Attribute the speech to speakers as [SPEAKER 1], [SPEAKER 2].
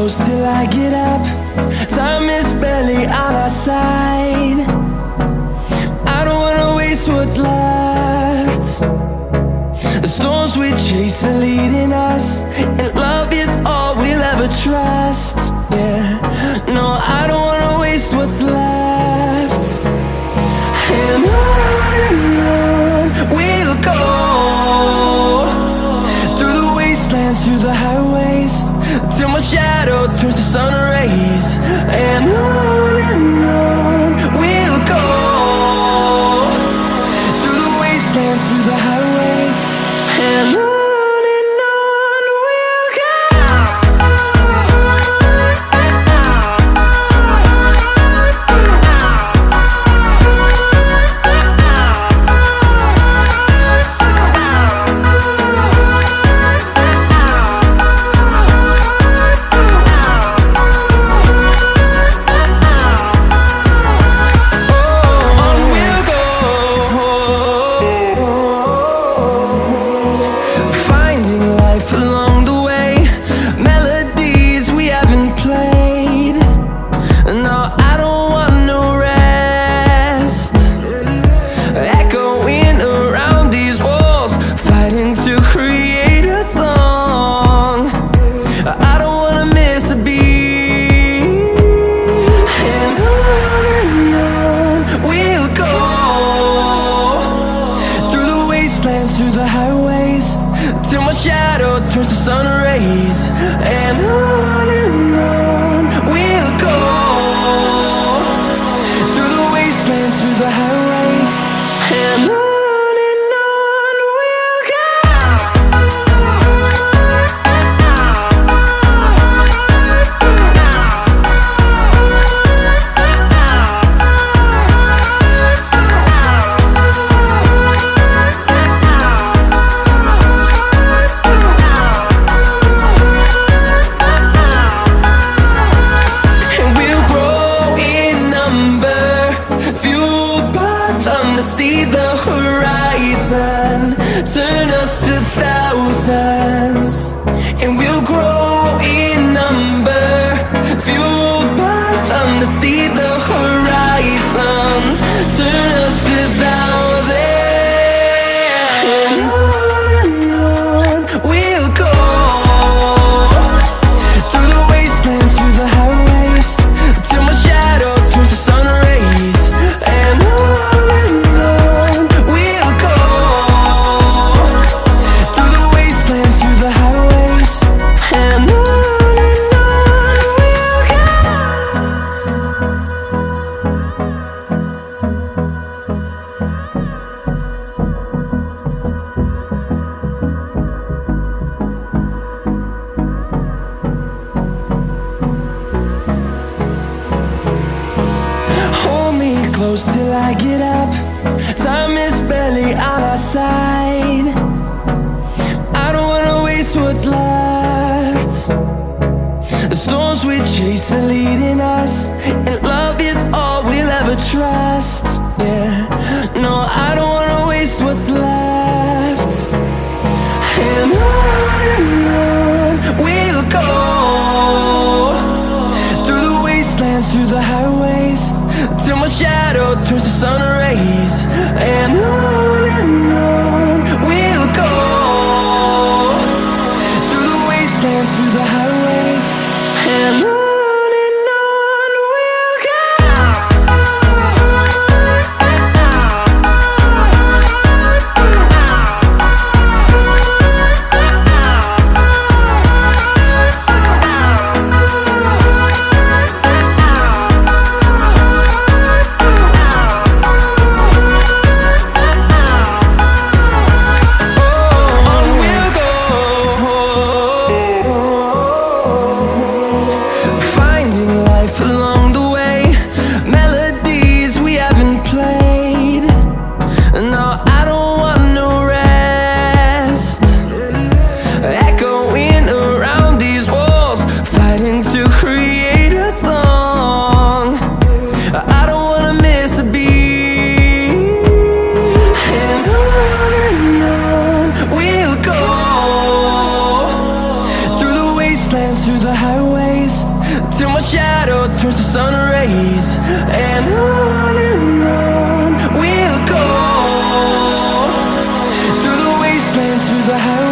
[SPEAKER 1] close till I get up. Time is barely on our side. I don't wanna waste what's left. The storms we chase are leading us, and love is all we'll ever trust. Yeah, no, I don't wanna waste what's left. And on we'll go, through the wastelands, through the highways, till my shadow turns to sun rays. And on we'll go, through the wastelands, through the highways, and on we'll go. Through the highways, till my shadow turns to sun rays. And on we'll go, through the wastelands, through the highways, and on we'll go. See the horizon, turn us to thousands, and we'll grow in number, fueled by them. To see the horizon, turn us to thousands, and on we'll go, through the wastelands, through the highways, till my shadow turns to sun rays. And close till I get up. Time is barely on our side. I don't wanna waste what's left. The storms we chase are leading us, and love is all we'll ever trust. Yeah, no, I don't wanna waste what's left. And on we'll go, through the wastelands, through the highways, till my shadow turns to sun rays. And on we'll go, through the wastelands, through the highways, and on. till my shadow turns to sun rays. And on we'll go, through the wastelands, through the highways.